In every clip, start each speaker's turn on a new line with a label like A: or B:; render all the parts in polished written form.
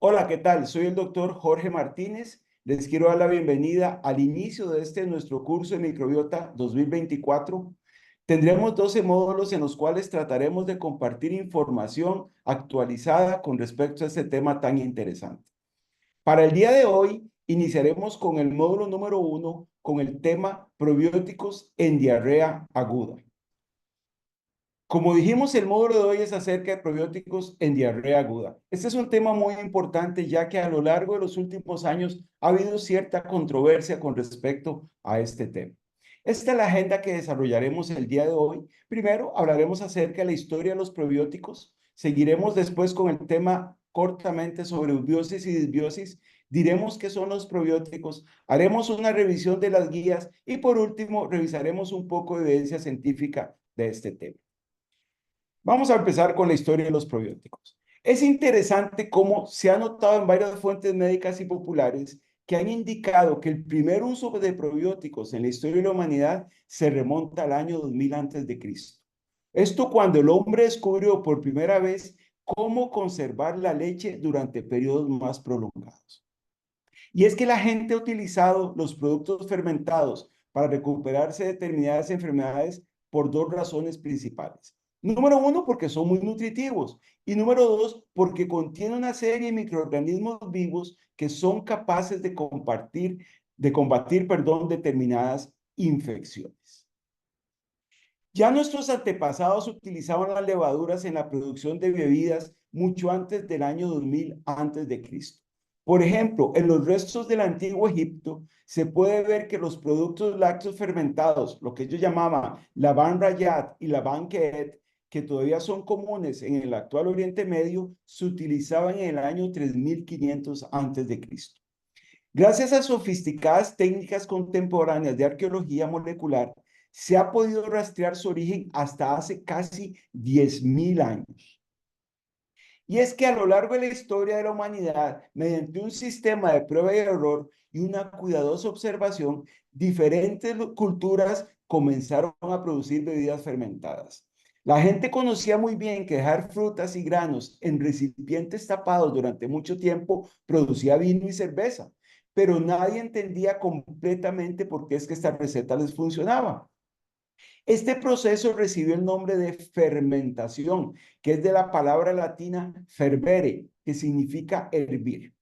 A: Hola, ¿qué tal? Soy el doctor Jorge Martínez. Les quiero dar la bienvenida al inicio de nuestro curso de microbiota 2024. Tendremos 12 módulos en los cuales trataremos de compartir información actualizada con respecto a este tema tan interesante. Para el día de hoy, iniciaremos con el módulo número 1 con el tema probióticos en diarrea aguda. Como dijimos, el módulo de hoy es acerca de probióticos en diarrea aguda. Este es un tema muy importante ya que a lo largo de los últimos años ha habido cierta controversia con respecto a este tema. Esta es la agenda que desarrollaremos el día de hoy. Primero, hablaremos acerca de la historia de los probióticos. Seguiremos después con el tema cortamente sobre eubiosis y disbiosis. Diremos qué son los probióticos. Haremos una revisión de las guías y por último, revisaremos un poco de evidencia científica de este tema. Vamos a empezar con la historia de los probióticos. Es interesante cómo se ha notado en varias fuentes médicas y populares que han indicado que el primer uso de probióticos en la historia de la humanidad se remonta al año 2000 antes de Cristo. Esto cuando el hombre descubrió por primera vez cómo conservar la leche durante periodos más prolongados. Y es que la gente ha utilizado los productos fermentados para recuperarse de determinadas enfermedades por dos razones principales. Número uno, porque son muy nutritivos. Y número dos, porque contienen una serie de microorganismos vivos que son capaces de combatir, determinadas infecciones. Ya nuestros antepasados utilizaban las levaduras en la producción de bebidas mucho antes del año 2000 antes de Cristo. Por ejemplo, en los restos del antiguo Egipto se puede ver que los productos lácteos fermentados, lo que ellos llamaban laban rayat y laban keet, que todavía son comunes en el actual Oriente Medio, se utilizaban en el año 3500 antes de Cristo. Gracias a sofisticadas técnicas contemporáneas de arqueología molecular, se ha podido rastrear su origen hasta hace casi 10.000 años. Y es que a lo largo de la historia de la humanidad, mediante un sistema de prueba y error y una cuidadosa observación, diferentes culturas comenzaron a producir bebidas fermentadas. La gente conocía muy bien que dejar frutas y granos en recipientes tapados durante mucho tiempo producía vino y cerveza, pero nadie entendía completamente por qué es que esta receta les funcionaba. Este proceso recibió el nombre de fermentación, que es de la palabra latina fervere, que significa hervir.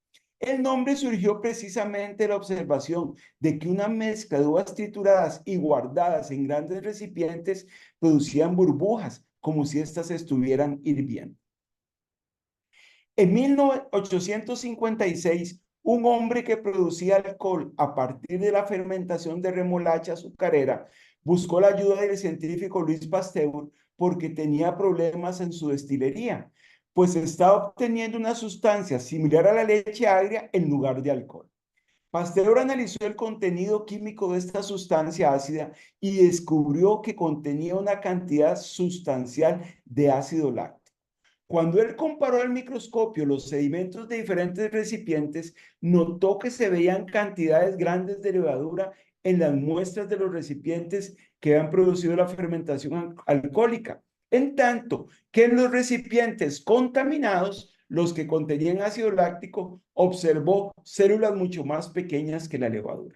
A: El nombre surgió precisamente de la observación de que una mezcla de uvas trituradas y guardadas en grandes recipientes producían burbujas, como si éstas estuvieran hirviendo. En 1856, un hombre que producía alcohol a partir de la fermentación de remolacha azucarera buscó la ayuda del científico Luis Pasteur porque tenía problemas en su destilería, pues estaba obteniendo una sustancia similar a la leche agria en lugar de alcohol. Pasteur analizó el contenido químico de esta sustancia ácida y descubrió que contenía una cantidad sustancial de ácido láctico. Cuando él comparó al microscopio los sedimentos de diferentes recipientes, notó que se veían cantidades grandes de levadura en las muestras de los recipientes que han producido la fermentación alcohólica, en tanto que en los recipientes contaminados, los que contenían ácido láctico, observó células mucho más pequeñas que la levadura.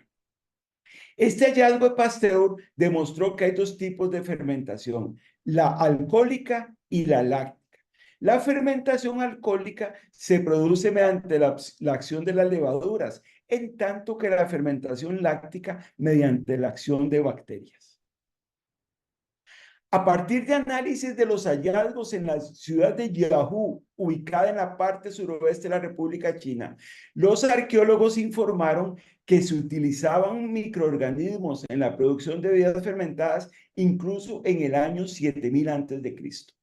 A: Este hallazgo de Pasteur demostró que hay dos tipos de fermentación, la alcohólica y la láctica. La fermentación alcohólica se produce mediante la acción de las levaduras, en tanto que la fermentación láctica mediante la acción de bacterias. A partir de análisis de los hallazgos en la ciudad de Jiahu, ubicada en la parte suroeste de la República China, los arqueólogos informaron que se utilizaban microorganismos en la producción de bebidas fermentadas incluso en el año 7000 antes de Cristo.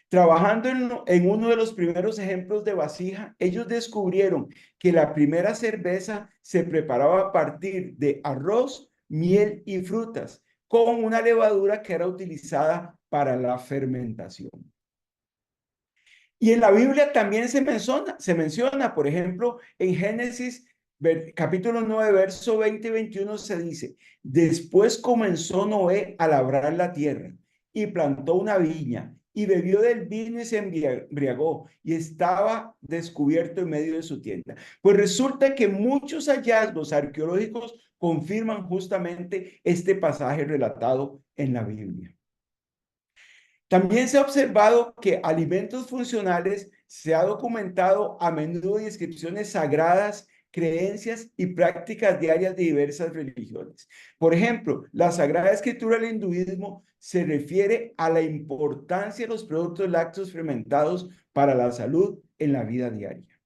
A: Trabajando en uno de los primeros ejemplos de vasija, ellos descubrieron que la primera cerveza se preparaba a partir de arroz, miel y frutas, con una levadura que era utilizada para la fermentación. Y en la Biblia también se menciona, por ejemplo, en Génesis capítulo 9, verso 20 y 21 se dice, después comenzó Noé a labrar la tierra y plantó una viña y bebió del vino y se embriagó y estaba descubierto en medio de su tienda. Pues resulta que muchos hallazgos arqueológicos confirman justamente este pasaje relatado en la Biblia. También se ha observado que alimentos funcionales se ha documentado a menudo en inscripciones sagradas, creencias y prácticas diarias de diversas religiones. Por ejemplo, la Sagrada Escritura del hinduismo se refiere a la importancia de los productos lácteos fermentados para la salud en la vida diaria.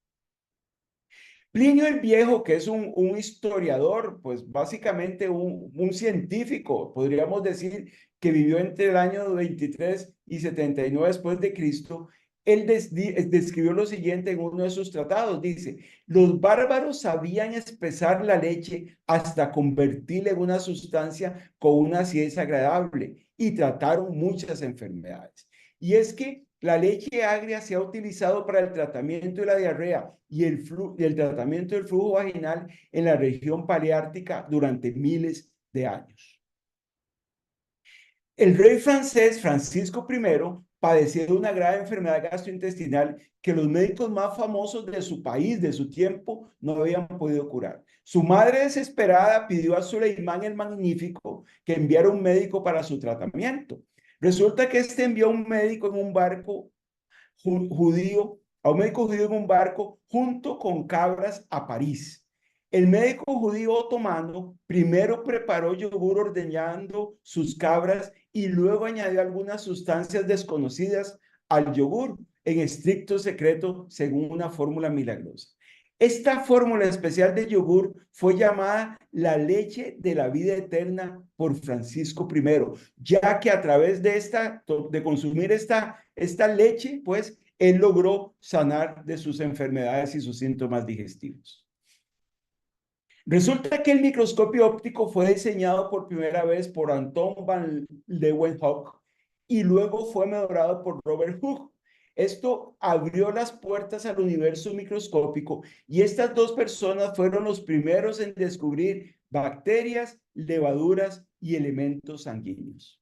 A: Plinio el Viejo, que es un historiador, pues básicamente un científico, podríamos decir, que vivió entre el año 23 y 79 después de Cristo, él describió lo siguiente en uno de sus tratados. Dice, los bárbaros sabían espesar la leche hasta convertirla en una sustancia con una acidez agradable y trataron muchas enfermedades. Y es que la leche agria se ha utilizado para el tratamiento de la diarrea y el tratamiento del flujo vaginal en la región paleártica durante miles de años. El rey francés Francisco I padecía de una grave enfermedad gastrointestinal que los médicos más famosos de su país, de su tiempo, no habían podido curar. Su madre desesperada pidió a Suleimán el Magnífico que enviara un médico para su tratamiento. Resulta que este envió a un médico en un barco judío, a un médico judío en un barco junto con cabras a París. El médico judío otomano primero preparó yogur ordeñando sus cabras y luego añadió algunas sustancias desconocidas al yogur en estricto secreto según una fórmula milagrosa. Esta fórmula especial de yogur fue llamada la leche de la vida eterna por Francisco I, ya que a través de consumir esta leche, pues él logró sanar de sus enfermedades y sus síntomas digestivos. Resulta que el microscopio óptico fue diseñado por primera vez por Anton van Leeuwenhoek y luego fue mejorado por Robert Hooke. Esto abrió las puertas al universo microscópico y estas dos personas fueron los primeros en descubrir bacterias, levaduras y elementos sanguíneos.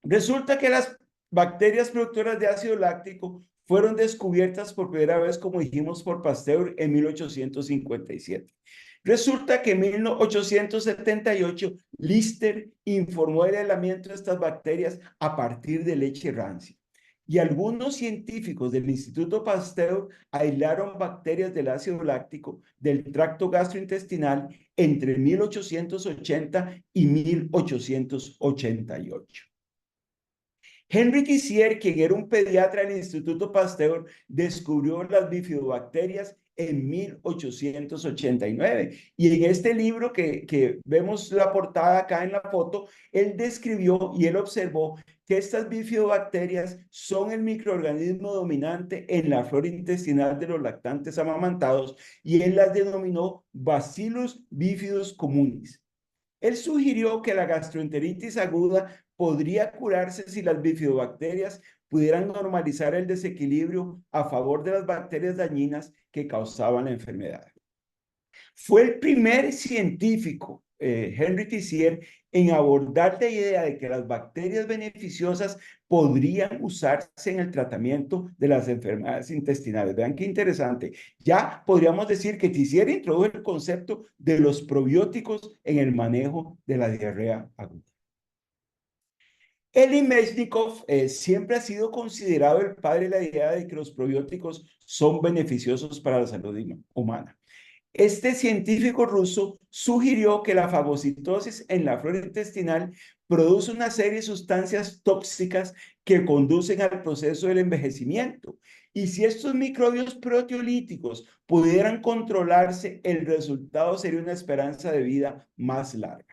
A: Resulta que las bacterias productoras de ácido láctico fueron descubiertas por primera vez, como dijimos, por Pasteur en 1857. Resulta que en 1878 Lister informó del aislamiento de estas bacterias a partir de leche rancia. Y algunos científicos del Instituto Pasteur aislaron bacterias del ácido láctico del tracto gastrointestinal entre 1880 y 1888. Henry Tissier, quien era un pediatra del Instituto Pasteur, descubrió las bifidobacterias en 1889. Y en este libro que vemos la portada acá en la foto, él describió y él observó que estas bifidobacterias son el microorganismo dominante en la flora intestinal de los lactantes amamantados y él las denominó Bacillus bifidus communis. Él sugirió que la gastroenteritis aguda podría curarse si las bifidobacterias pudieran normalizar el desequilibrio a favor de las bacterias dañinas que causaban la enfermedad. Fue el primer científico, Henry Tissier, en abordar la idea de que las bacterias beneficiosas podrían usarse en el tratamiento de las enfermedades intestinales. Vean qué interesante. Ya podríamos decir que Tissier introdujo el concepto de los probióticos en el manejo de la diarrea aguda. Elie Mechnikov siempre ha sido considerado el padre de la idea de que los probióticos son beneficiosos para la salud humana. Este científico ruso sugirió que la fagocitosis en la flora intestinal produce una serie de sustancias tóxicas que conducen al proceso del envejecimiento. Y si estos microbios proteolíticos pudieran controlarse, el resultado sería una esperanza de vida más larga.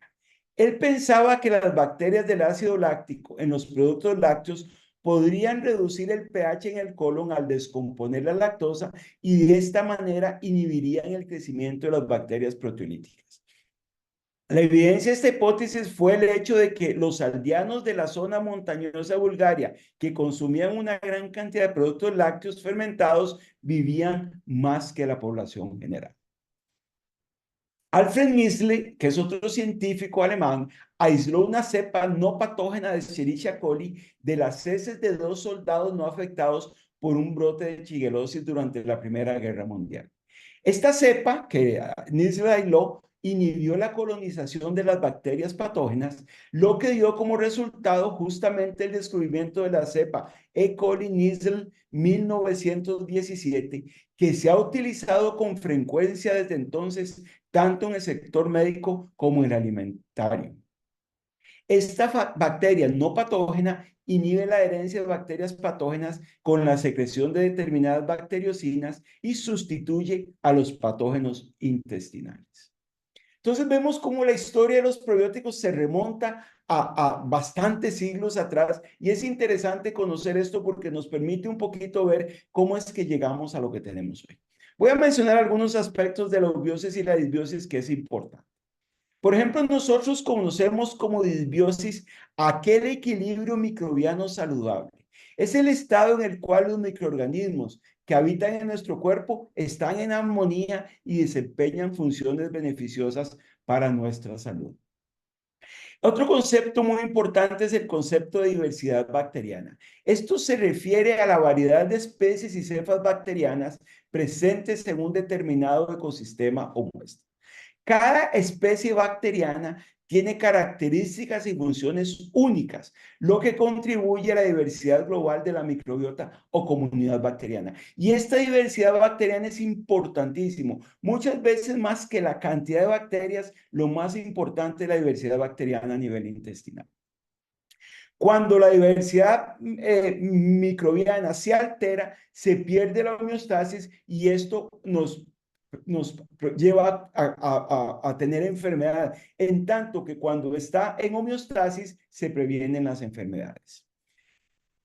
A: Él pensaba que las bacterias del ácido láctico en los productos lácteos podrían reducir el pH en el colon al descomponer la lactosa y de esta manera inhibirían el crecimiento de las bacterias proteolíticas. La evidencia de esta hipótesis fue el hecho de que los aldeanos de la zona montañosa de Bulgaria, que consumían una gran cantidad de productos lácteos fermentados, vivían más que la población general. Alfred Misle, que es otro científico alemán, aisló una cepa no patógena de Escherichia coli de las heces de 2 soldados no afectados por un brote de shigellosis durante la Primera Guerra Mundial. Esta cepa, que Misle aisló, inhibió la colonización de las bacterias patógenas, lo que dio como resultado justamente el descubrimiento de la cepa E. coli Nisl 1917, que se ha utilizado con frecuencia desde entonces, tanto en el sector médico como en el alimentario. Esta bacteria no patógena inhibe la adherencia de bacterias patógenas con la secreción de determinadas bacteriocinas y sustituye a los patógenos intestinales. Entonces vemos cómo la historia de los probióticos se remonta a bastantes siglos atrás y es interesante conocer esto porque nos permite un poquito ver cómo es que llegamos a lo que tenemos hoy. Voy a mencionar algunos aspectos de la eubiosis y la disbiosis que es importante. Por ejemplo, nosotros conocemos como disbiosis aquel equilibrio microbiano saludable. Es el estado en el cual los microorganismos que habitan en nuestro cuerpo están en armonía y desempeñan funciones beneficiosas para nuestra salud. Otro concepto muy importante es el concepto de diversidad bacteriana. Esto se refiere a la variedad de especies y cepas bacterianas presentes en un determinado ecosistema o muestra. Cada especie bacteriana tiene características y funciones únicas, lo que contribuye a la diversidad global de la microbiota o comunidad bacteriana. Y esta diversidad bacteriana es importantísimo. Muchas veces más que la cantidad de bacterias, lo más importante es la diversidad bacteriana a nivel intestinal. Cuando la diversidad microbiana se altera, se pierde la homeostasis y esto nos lleva a tener enfermedad, en tanto que cuando está en homeostasis se previenen las enfermedades.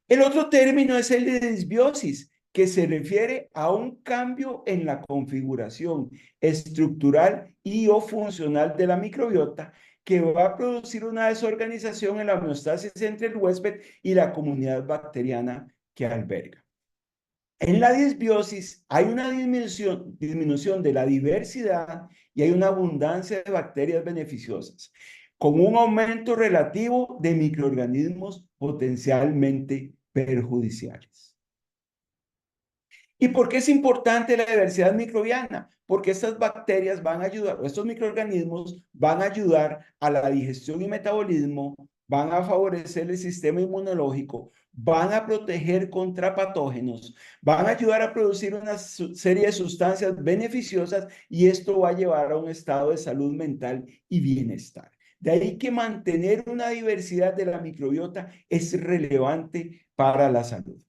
A: El otro término es el de disbiosis, que se refiere a un cambio en la configuración estructural y o funcional de la microbiota que va a producir una desorganización en la homeostasis entre el huésped y la comunidad bacteriana que alberga. En la disbiosis hay una disminución de la diversidad y hay una abundancia de bacterias beneficiosas, con un aumento relativo de microorganismos potencialmente perjudiciales. ¿Y por qué es importante la diversidad microbiana? Porque estas bacterias van a ayudar, o estos microorganismos van a ayudar a la digestión y metabolismo, van a favorecer el sistema inmunológico, van a proteger contra patógenos, van a ayudar a producir una serie de sustancias beneficiosas y esto va a llevar a un estado de salud mental y bienestar. De ahí que mantener una diversidad de la microbiota es relevante para la salud.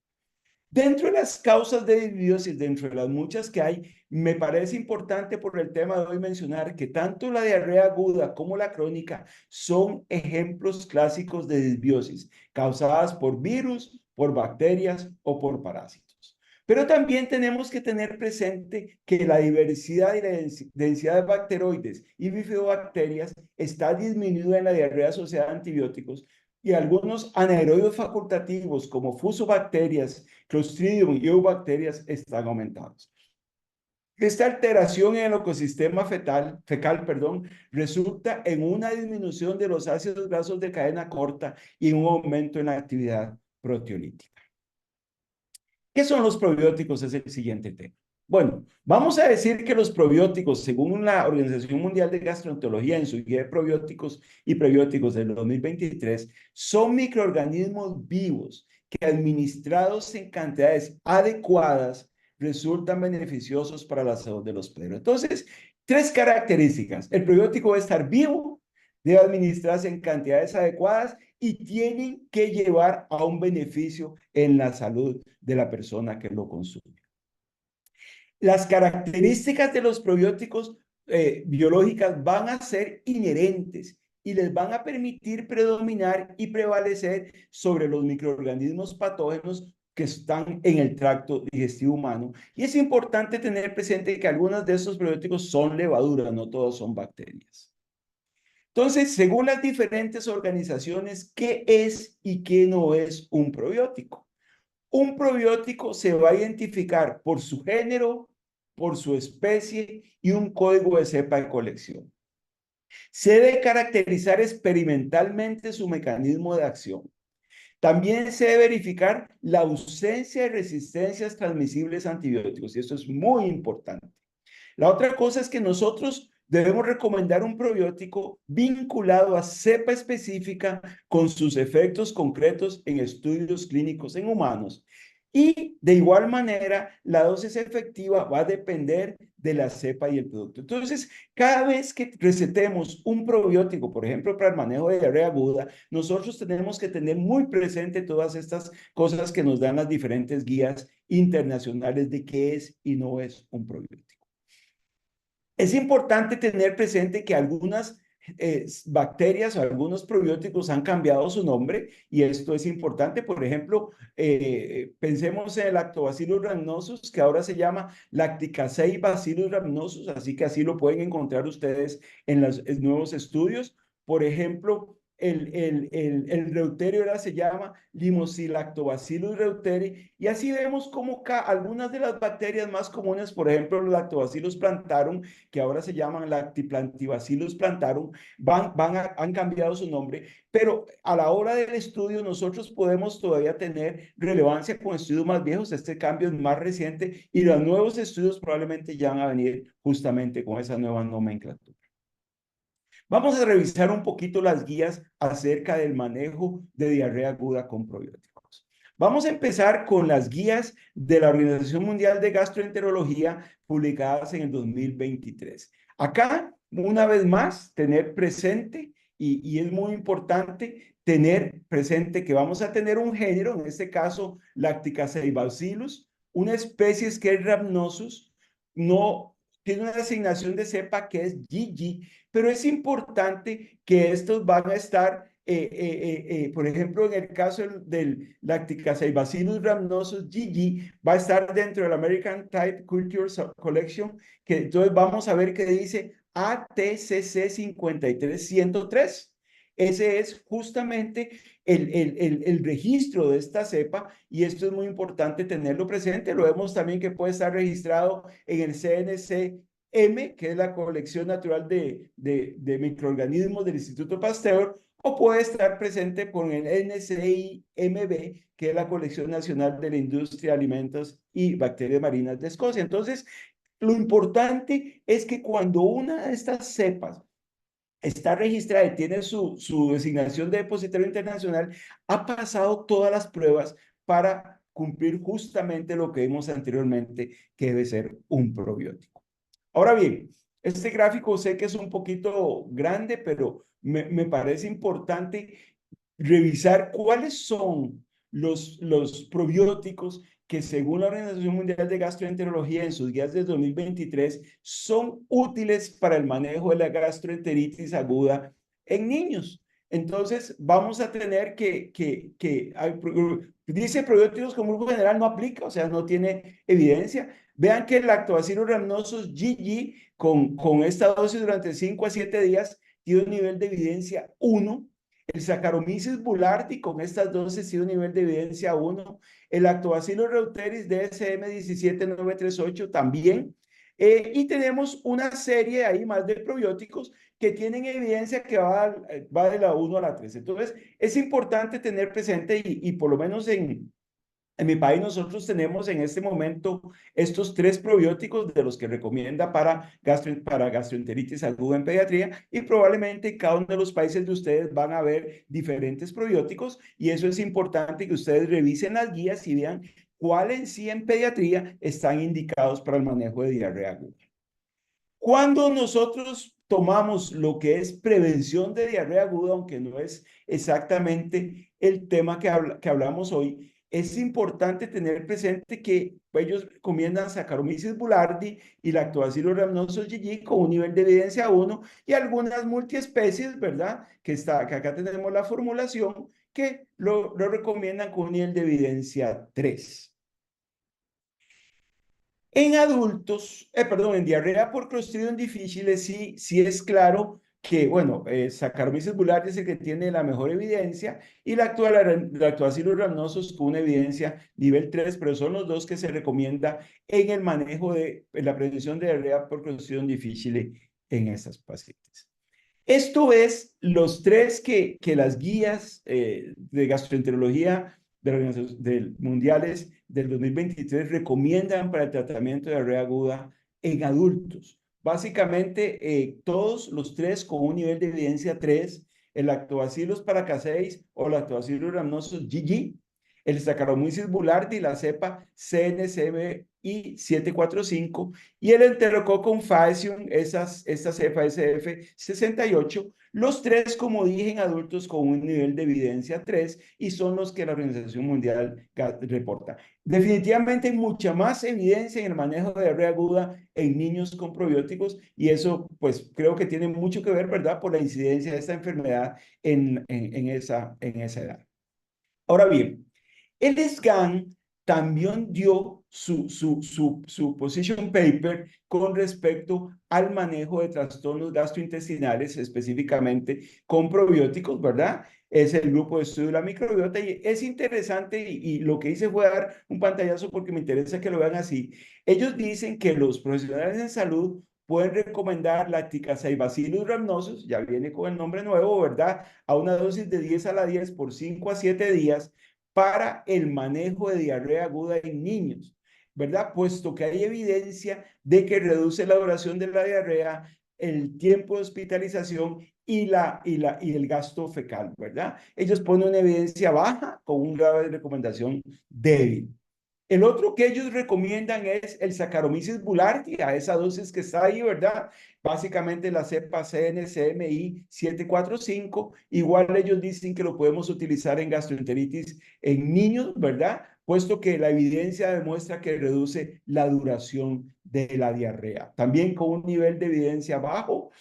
A: Dentro de las causas de disbiosis, dentro de las muchas que hay, me parece importante por el tema de hoy mencionar que tanto la diarrea aguda como la crónica son ejemplos clásicos de disbiosis causadas por virus, por bacterias o por parásitos. Pero también tenemos que tener presente que la diversidad y la densidad de bacteroides y bifidobacterias está disminuida en la diarrea asociada a antibióticos y algunos anaerobios facultativos como fusobacterias, Clostridium y eubacterias están aumentados. Esta alteración en el ecosistema fecal, resulta en una disminución de los ácidos grasos de cadena corta y un aumento en la actividad proteolítica. ¿Qué son los probióticos? Es el siguiente tema. Bueno, vamos a decir que los probióticos, según la Organización Mundial de Gastroenterología en su guía de probióticos y prebióticos del 2023, son microorganismos vivos que administrados en cantidades adecuadas resultan beneficiosos para la salud de los perros. Entonces, 3 características. El probiótico debe estar vivo, debe administrarse en cantidades adecuadas y tienen que llevar a un beneficio en la salud de la persona que lo consume. Las características de los probióticos biológicas van a ser inherentes y les van a permitir predominar y prevalecer sobre los microorganismos patógenos que están en el tracto digestivo humano. Y es importante tener presente que algunos de estos probióticos son levaduras, no todos son bacterias. Entonces, según las diferentes organizaciones, ¿qué es y qué no es un probiótico? Un probiótico se va a identificar por su género, por su especie y un código de cepa de colección. Se debe caracterizar experimentalmente su mecanismo de acción. También se debe verificar la ausencia de resistencias transmisibles a antibióticos, y esto es muy importante. La otra cosa es que nosotros debemos recomendar un probiótico vinculado a cepa específica con sus efectos concretos en estudios clínicos en humanos. Y de igual manera, la dosis efectiva va a depender de la cepa y el producto. Entonces, cada vez que recetemos un probiótico, por ejemplo, para el manejo de diarrea aguda, nosotros tenemos que tener muy presente todas estas cosas que nos dan las diferentes guías internacionales de qué es y no es un probiótico. Es importante tener presente que algunas bacterias o algunos probióticos han cambiado su nombre y esto es importante. Por ejemplo, pensemos en el Lactobacillus rhamnosus, que ahora se llama Lacticacei bacillus rhamnosus, así que así lo pueden encontrar ustedes en los nuevos estudios. Por ejemplo, el reuterio ahora se llama Limoxilactobacillus reuteri, y así vemos como algunas de las bacterias más comunes, por ejemplo, los Lactobacillus plantarum, que ahora se llaman Lactobacillus plantarum, han cambiado su nombre, pero a la hora del estudio nosotros podemos todavía tener relevancia con estudios más viejos. Este cambio es más reciente y los nuevos estudios probablemente ya van a venir justamente con esa nueva nomenclatura. Vamos a revisar un poquito las guías acerca del manejo de diarrea aguda con probióticos. Vamos a empezar con las guías de la Organización Mundial de Gastroenterología publicadas en el 2023. Acá, una vez más, tener presente, y es muy importante tener presente que vamos a tener un género, en este caso Lacticacei bacillus, una especie que es Rhamnosus, no tiene una designación de cepa que es GG, pero es importante que estos van a estar, por ejemplo, en el caso del Lacticacei bacillus rhamnosus GG, va a estar dentro del American Type Culture Collection, que entonces vamos a ver qué dice ATCC 53103. Ese es justamente el registro de esta cepa y esto es muy importante tenerlo presente. Lo vemos también que puede estar registrado en el CNC-M, que es la colección natural de microorganismos del Instituto Pasteur, o puede estar presente con el NCI-MB, que es la colección nacional de la industria de alimentos y bacterias marinas de Escocia. Entonces, lo importante es que cuando una de estas cepas está registrada y tiene su designación de depositario internacional, ha pasado todas las pruebas para cumplir justamente lo que vimos anteriormente, que debe ser un probiótico. Ahora bien, este gráfico sé que es un poquito grande, pero me parece importante revisar cuáles son los probióticos que según la Organización Mundial de Gastroenterología en sus guías de 2023 son útiles para el manejo de la gastroenteritis aguda en niños. Entonces, vamos a tener dice probióticos como grupo general no aplica, o sea, no tiene evidencia. Vean que el Lactobacillus rhamnosus GG con esta dosis durante 5 a 7 días tiene un nivel de evidencia 1. El Saccharomyces boulardii con estas dosis tiene un nivel de evidencia 1. El Lactobacillus reuteris DSM 17938 también. Y tenemos una serie ahí más de probióticos que tienen evidencia que va de la 1 a la 3. Entonces, es importante tener presente y por lo menos en mi país nosotros tenemos en este momento estos 3 probióticos de los que recomienda para gastroenteritis aguda en pediatría y probablemente en cada uno de los países de ustedes van a ver diferentes probióticos y eso es importante que ustedes revisen las guías y vean cuáles sí en pediatría están indicados para el manejo de diarrea aguda. Cuando nosotros tomamos lo que es prevención de diarrea aguda, aunque no es exactamente el tema que hablamos hoy, es importante tener presente que ellos recomiendan Saccharomyces boulardii y Lactobacillus rhamnosus GG con un nivel de evidencia 1 y algunas multiespecies, ¿verdad? Que acá tenemos la formulación que lo recomiendan con un nivel de evidencia 3. En adultos, perdón, en diarrea por Clostridium difficile sí es claro que, bueno, Saccharomyces boulardii es el que tiene la mejor evidencia y Lactobacillus rhamnosus con una evidencia nivel 3, pero son los dos que se recomienda en el manejo de la prevención de diarrea por clostridium difficile en estas pacientes. Esto es los tres que las guías de gastroenterología de la Organización mundiales del 2023 recomiendan para el tratamiento de diarrea aguda en adultos. Básicamente, todos los tres con un nivel de evidencia 3, el Lactobacillus paracasei o Lactobacillus rhamnosus GG, el Saccharomyces boulardii, la cepa CNCBI 745 y el Enterococcus faecium, esta cepa SF68, los tres, como dije, en adultos con un nivel de evidencia 3 y son los que la Organización Mundial reporta. Definitivamente hay mucha más evidencia en el manejo de diarrea aguda en niños con probióticos y eso pues creo que tiene mucho que ver, ¿verdad?, por la incidencia de esta enfermedad en esa edad. Ahora bien, el SGAN también dio su position paper con respecto al manejo de trastornos gastrointestinales, específicamente con probióticos, ¿verdad? Es el grupo de estudio de la microbiota y es interesante y lo que hice fue dar un pantallazo porque me interesa que lo vean así. Ellos dicen que los profesionales en salud pueden recomendar Lacticacibacillus rhamnosus, ya viene con el nombre nuevo, ¿verdad? A una dosis de 10 a la 10 por 5 a 7 días para el manejo de diarrea aguda en niños, ¿verdad? Puesto que hay evidencia de que reduce la duración de la diarrea, el tiempo de hospitalización y el gasto fecal, ¿verdad? Ellos ponen una evidencia baja con un grado de recomendación débil. El otro que ellos recomiendan es el Saccharomyces boulardii, a esa dosis que está ahí, ¿verdad? Básicamente la cepa CNCMI 745. Igual ellos dicen que lo podemos utilizar en gastroenteritis en niños, ¿verdad? Puesto que la evidencia demuestra que reduce la duración de la diarrea. También con un nivel de evidencia bajo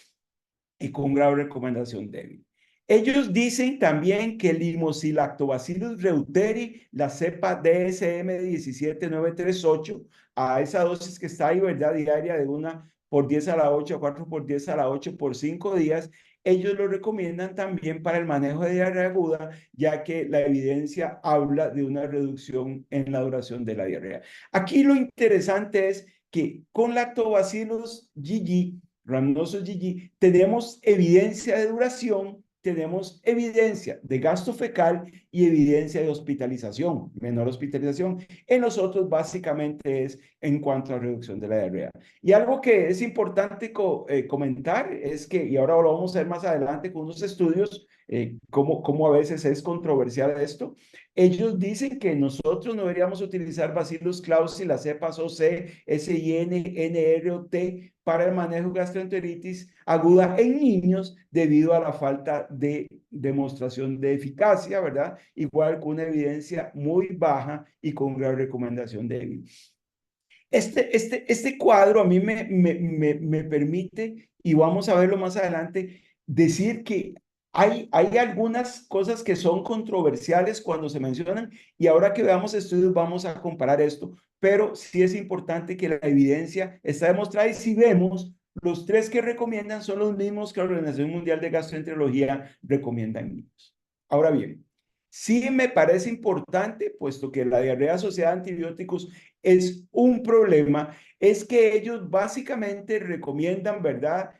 A: y con grave recomendación débil. Ellos dicen también que el Limosilactobacillus reuteri, la cepa DSM 17938, a esa dosis que está ahí, ¿verdad?, diaria de 1 por 10 a la 8 a 4 por 10 a la 8 por 5 días, ellos lo recomiendan también para el manejo de diarrea aguda, ya que la evidencia habla de una reducción en la duración de la diarrea. Aquí lo interesante es que con Lactobacillus GG, rhamnosus GG, tenemos evidencia de duración, tenemos evidencia de gasto fecal y evidencia de hospitalización, menor hospitalización. En los otros básicamente es en cuanto a reducción de la diarrea. Y algo que es importante comentar es que, y ahora lo vamos a ver más adelante con unos estudios, cómo a veces es controversial esto, ellos dicen que nosotros no deberíamos utilizar Bacillus clausi, las cepas OC, SIN, NROT para el manejo de gastroenteritis aguda en niños debido a la falta de demostración de eficacia, ¿verdad? Igual con una evidencia muy baja y con gran recomendación débil. Este cuadro a mí me permite, y vamos a verlo más adelante, decir que hay algunas cosas que son controversiales cuando se mencionan y ahora que veamos estudios vamos a comparar esto, pero sí es importante que la evidencia está demostrada y si vemos, los tres que recomiendan son los mismos que la Organización Mundial de Gastroenterología recomienda en niños. Ahora bien, sí me parece importante, puesto que la diarrea asociada a antibióticos es un problema, es que ellos básicamente recomiendan, ¿verdad?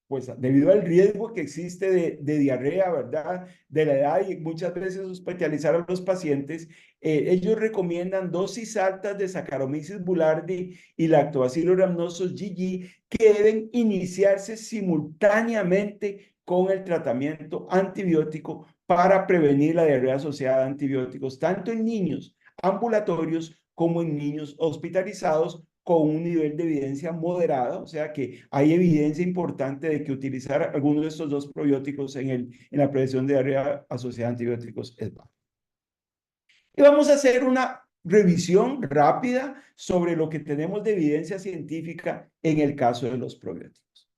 A: Pues debido al riesgo que existe de diarrea, ¿verdad? De la edad y muchas veces hospitalizar a los pacientes, ellos recomiendan dosis altas de Saccharomyces boulardii y Lactobacillus rhamnosus GG que deben iniciarse simultáneamente con el tratamiento antibiótico para prevenir la diarrea asociada a antibióticos, tanto en niños ambulatorios como en niños hospitalizados con un nivel de evidencia moderada, o sea que hay evidencia importante de que utilizar alguno de estos dos probióticos en la prevención de diarrea asociada a antibióticos es bajo. Y vamos a hacer una revisión rápida sobre lo que tenemos de evidencia científica en el caso de los probióticos.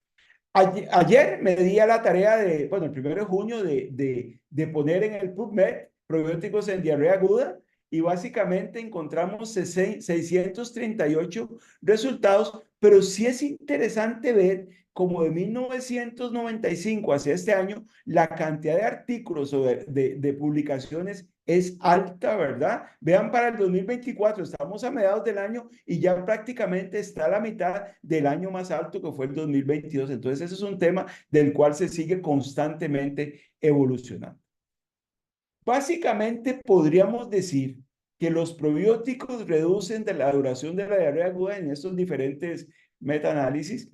A: Ayer me di a la tarea de, bueno, el 1 de junio de poner en el PubMed probióticos en diarrea aguda y básicamente encontramos 638 resultados, pero sí es interesante ver como de 1995 hacia este año, la cantidad de artículos o de publicaciones es alta, ¿verdad? Vean, para el 2024, estamos a mediados del año y ya prácticamente está a la mitad del año más alto que fue el 2022. Entonces, ese es un tema del cual se sigue constantemente evolucionando. Básicamente, podríamos decir que los probióticos reducen de la duración de la diarrea aguda en estos diferentes metaanálisis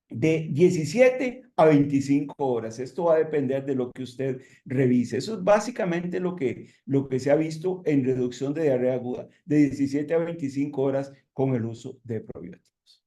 A: de 17 a 25 horas. Esto va a depender de lo que usted revise. Eso es básicamente lo que se ha visto en reducción de diarrea aguda, de 17 a 25 horas con el uso de probióticos.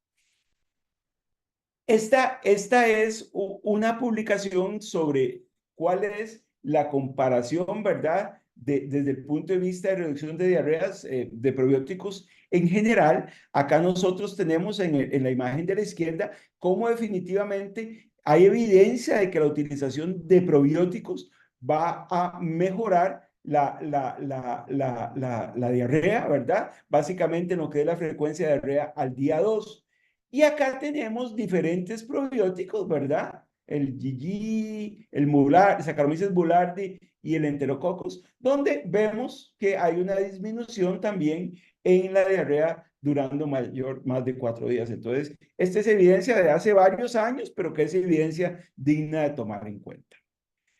A: Esta es una publicación sobre cuál es la comparación, ¿verdad? Desde el punto de vista de reducción de diarreas de probióticos en general. Acá nosotros tenemos en la imagen de la izquierda cómo definitivamente hay evidencia de que la utilización de probióticos va a mejorar la diarrea, ¿verdad? Básicamente en lo que es la frecuencia de diarrea al día 2. Y acá tenemos diferentes probióticos, ¿verdad? El GG, el Mular, Saccharomyces boulardii y el Enterococcus, donde vemos que hay una disminución también en la diarrea durando más de 4 días. Entonces, esta es evidencia de hace varios años, pero que es evidencia digna de tomar en cuenta.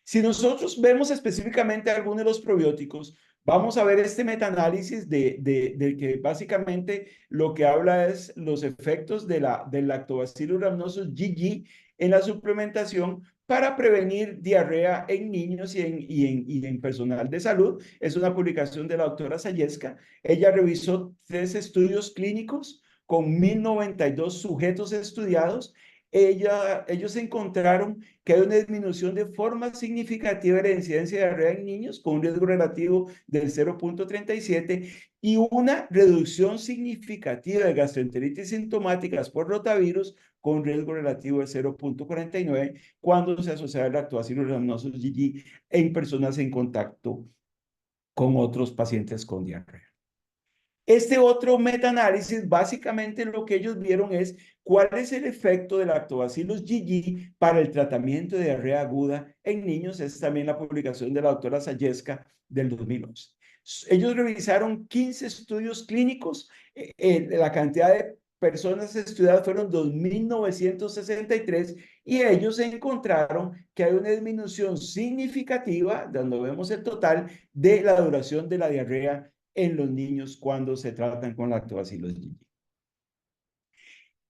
A: Si nosotros vemos específicamente algunos de los probióticos, vamos a ver este metaanálisis de que básicamente lo que habla es los efectos del Lactobacillus rhamnosus GG en la suplementación para prevenir diarrea en niños y en personal de salud. Es una publicación de la doctora Zayesca. Ella revisó 3 estudios clínicos con 1092 sujetos estudiados. Ellos encontraron que hay una disminución de forma significativa de la incidencia de diarrea en niños con un riesgo relativo del 0.37 y una reducción significativa de gastroenteritis sintomáticas por rotavirus con riesgo relativo del 0.49 cuando se asocia el Lactobacillus rhamnosus GG en personas en contacto con otros pacientes con diarrea. Este otro metaanálisis, básicamente lo que ellos vieron es cuál es el efecto del Lactobacillus GG para el tratamiento de diarrea aguda en niños. Es también la publicación de la doctora Zayesca del 2011. Ellos revisaron 15 estudios clínicos. La cantidad de personas estudiadas fueron 2.963 y ellos encontraron que hay una disminución significativa, donde vemos el total, de la duración de la diarrea en los niños cuando se tratan con lactobacillus GG.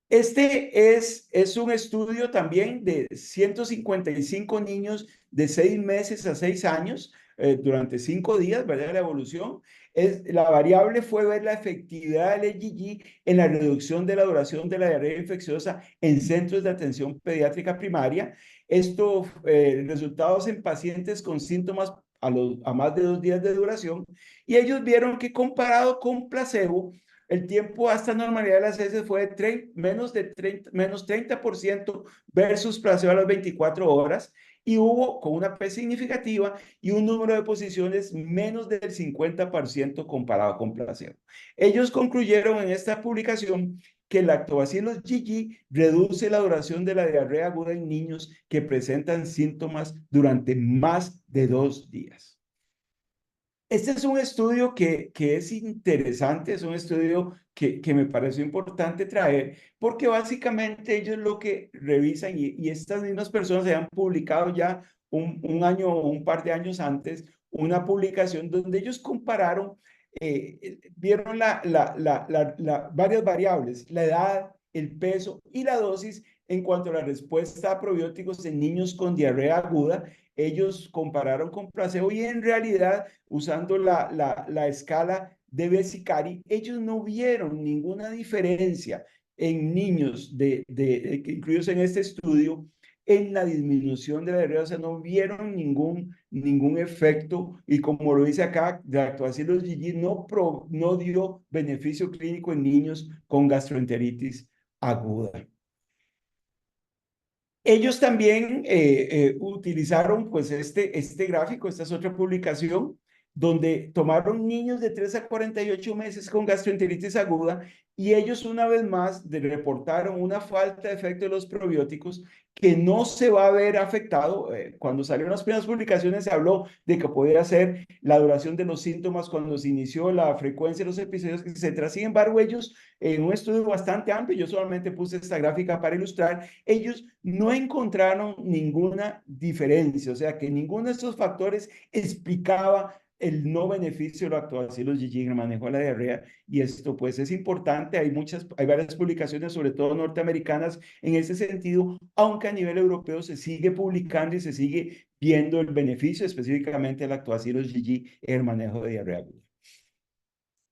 A: Este es un estudio también de 155 niños de 6 meses a 6 años durante 5 días, ¿verdad? La evolución. La variable fue ver la efectividad del EGG en la reducción de la duración de la diarrea infecciosa en centros de atención pediátrica primaria. Resultados en pacientes con síntomas a más de 2 días de duración. Y ellos vieron que comparado con placebo, el tiempo hasta normalidad de las heces fue de menos 30% versus placebo a las 24 horas y hubo con una P significativa y un número de posiciones menos del 50% comparado con placebo. Ellos concluyeron en esta publicación que el Lactobacillus GG reduce la duración de la diarrea aguda en niños que presentan síntomas durante más de 2 días. Este es un estudio que es interesante, es un estudio que me pareció importante traer, porque básicamente ellos lo que revisan, y estas mismas personas se han publicado ya un año o un par de años antes, una publicación donde ellos compararon, vieron varias variables, la edad, el peso y la dosis en cuanto a la respuesta a probióticos en niños con diarrea aguda. Ellos compararon con placebo y en realidad, usando la escala de Besicari, ellos no vieron ninguna diferencia en niños incluidos en este estudio en la disminución de la diarrea, o sea, no vieron ningún efecto y como lo dice acá, Lactobacillus GG no dio beneficio clínico en niños con gastroenteritis aguda. Ellos también utilizaron pues este gráfico, esta es otra publicación donde tomaron niños de 3 a 48 meses con gastroenteritis aguda y ellos una vez más reportaron una falta de efecto de los probióticos que no se va a ver afectado. Cuando salieron las primeras publicaciones se habló de que podía ser la duración de los síntomas cuando se inició, la frecuencia de los episodios, etcétera. Sin embargo, ellos, en un estudio bastante amplio, yo solamente puse esta gráfica para ilustrar, ellos no encontraron ninguna diferencia, o sea que ninguno de estos factores explicaba el no beneficio de lactobacillus GG en el manejo de la diarrea, y esto pues es importante. Hay varias publicaciones, sobre todo norteamericanas, en ese sentido, aunque a nivel europeo se sigue publicando y se sigue viendo el beneficio específicamente de lactobacillus GG en el manejo de diarrea aguda.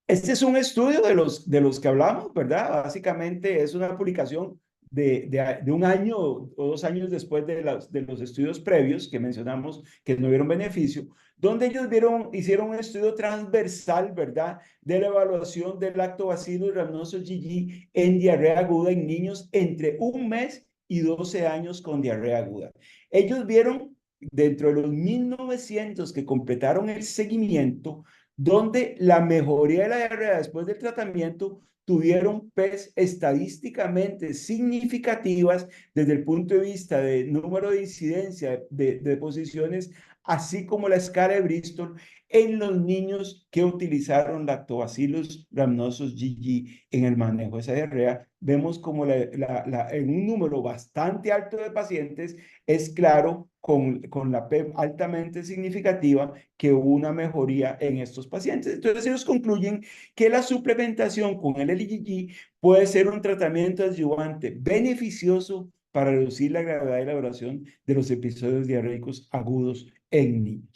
A: Este es un estudio de los que hablamos, ¿verdad? Básicamente es una publicación de un año o 2 años después de los estudios previos que mencionamos que no vieron beneficio, donde ellos hicieron un estudio transversal, ¿verdad?, de la evaluación del lactobacillus rhamnosus GG en diarrea aguda en niños entre 1 mes y 12 años con diarrea aguda. Ellos vieron, dentro de los 1900 que completaron el seguimiento, donde la mejoría de la diarrea después del tratamiento tuvieron PES estadísticamente significativas desde el punto de vista de número de incidencia de posiciones, así como la escala de Bristol en los niños que utilizaron lactobacillus rhamnosus GG en el manejo de esa diarrea. Vemos como en un número bastante alto de pacientes es claro con la PEP altamente significativa que hubo una mejoría en estos pacientes. Entonces ellos concluyen que la suplementación con el LGG puede ser un tratamiento adyuvante beneficioso para reducir la gravedad y la duración de los episodios diarreicos agudos en niños.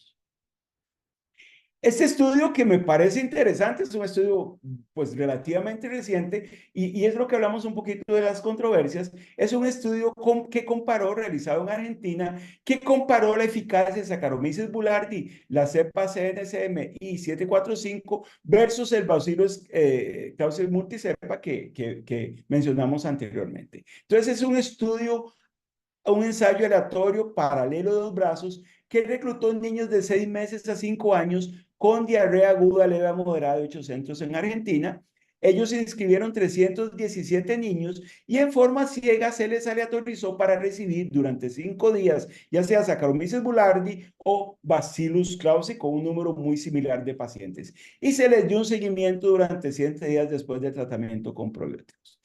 A: Este estudio, que me parece interesante, es un estudio pues relativamente reciente y es lo que hablamos un poquito de las controversias. Es un estudio que comparó, realizado en Argentina, que comparó la eficacia de Saccharomyces boulardii, la cepa CNCMI 745 versus el Bacillus clausis multicepa que mencionamos anteriormente. Entonces es un estudio, un ensayo aleatorio paralelo de 2 brazos que reclutó niños de 6 meses a 5 años con diarrea aguda leve a moderada de 8 centros en Argentina. Ellos inscribieron 317 niños y en forma ciega se les aleatorizó para recibir durante 5 días, ya sea Saccharomyces boulardii o Bacillus clausi, con un número muy similar de pacientes. Y se les dio un seguimiento durante 7 días después del tratamiento con probióticos.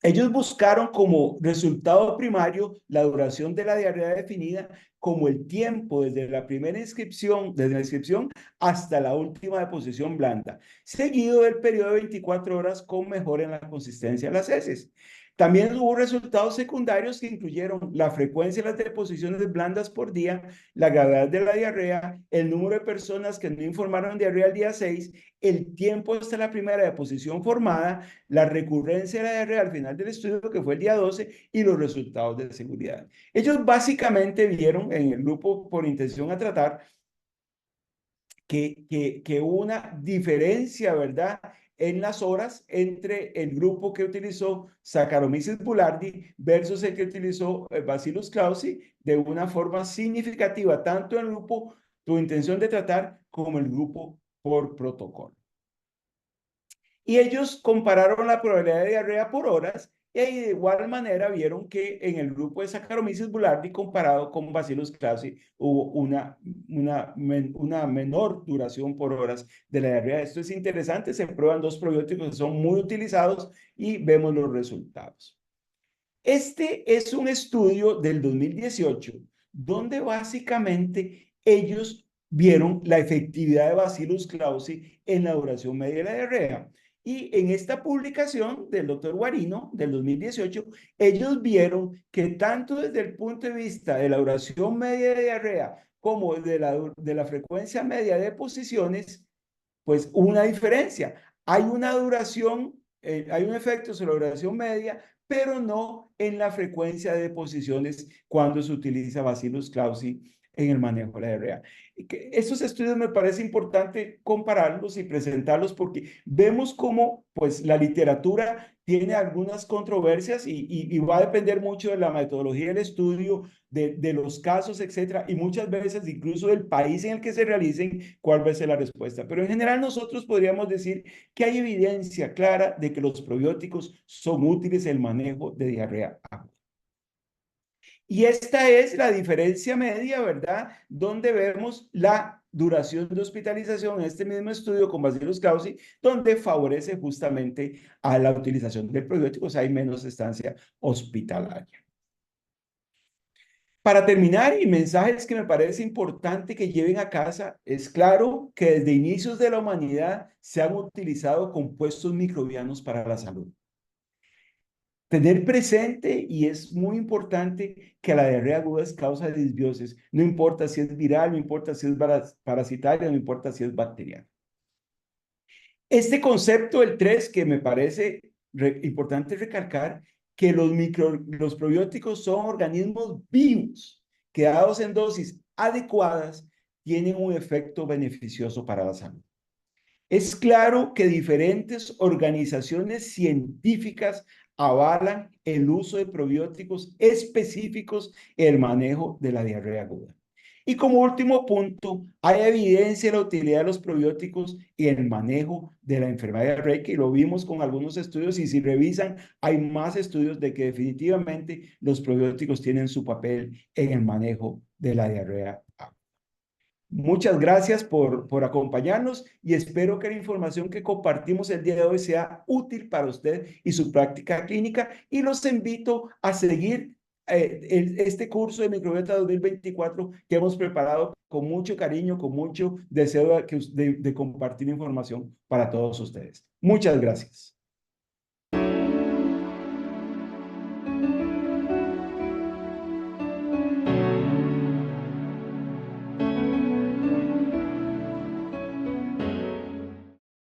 A: Ellos buscaron como resultado primario la duración de la diarrea definida como el tiempo desde la primera inscripción, desde la inscripción hasta la última deposición blanda, seguido del periodo de 24 horas con mejora en la consistencia de las heces. También hubo resultados secundarios que incluyeron la frecuencia de las deposiciones blandas por día, la gravedad de la diarrea, el número de personas que no informaron diarrea al día 6, el tiempo hasta la primera deposición formada, la recurrencia de la diarrea al final del estudio, que fue el día 12, y los resultados de seguridad. Ellos básicamente vieron en el grupo por intención a tratar que hubo una diferencia, ¿verdad?, en las horas entre el grupo que utilizó Saccharomyces boulardii versus el que utilizó Bacillus clausi, de una forma significativa, tanto en el grupo por intención de tratar como el grupo por protocolo. Y ellos compararon la probabilidad de diarrea por horas y ahí de igual manera vieron que en el grupo de Saccharomyces boulardii comparado con Bacillus clausi hubo una menor duración por horas de la diarrea. Esto es interesante, se prueban 2 probióticos que son muy utilizados y vemos los resultados. Este es un estudio del 2018 donde básicamente ellos vieron la efectividad de Bacillus clausi en la duración media de la diarrea. Y en esta publicación del doctor Guarino del 2018, ellos vieron que tanto desde el punto de vista de la duración media de diarrea como de la frecuencia media de posiciones, pues una diferencia. Hay una duración, hay un efecto sobre la duración media, pero no en la frecuencia de deposiciones cuando se utiliza Bacillus clausi en el manejo de la diarrea. Estos estudios me parece importante compararlos y presentarlos porque vemos cómo pues, la literatura tiene algunas controversias y va a depender mucho de la metodología del estudio, de los casos, etcétera, y muchas veces incluso del país en el que se realicen, cuál va a ser la respuesta. Pero en general nosotros podríamos decir que hay evidencia clara de que los probióticos son útiles en el manejo de diarrea aguda. Y esta es la diferencia media, ¿verdad? Donde vemos la duración de hospitalización en este mismo estudio con Bacillus clausi, donde favorece justamente a la utilización del probiótico, o sea, hay menos estancia hospitalaria. Para terminar, y mensajes que me parece importante que lleven a casa, es claro que desde inicios de la humanidad se han utilizado compuestos microbianos para la salud. Tener presente, y es muy importante, que la diarrea aguda es causa de disbiosis. No importa si es viral, no importa si es parasitaria, no importa si es bacteriana. Este concepto, el 3, que me parece importante recalcar, que los probióticos son organismos vivos que dados en dosis adecuadas tienen un efecto beneficioso para la salud. Es claro que diferentes organizaciones científicas avalan el uso de probióticos específicos en el manejo de la diarrea aguda. Y como último punto, hay evidencia de la utilidad de los probióticos en el manejo de la enfermedad diarreica y lo vimos con algunos estudios y si revisan, hay más estudios de que definitivamente los probióticos tienen su papel en el manejo de la diarrea aguda. Muchas gracias por acompañarnos y espero que la información que compartimos el día de hoy sea útil para usted y su práctica clínica y los invito a seguir este curso de microbiota 2024 que hemos preparado con mucho cariño, con mucho deseo de compartir información para todos ustedes. Muchas gracias.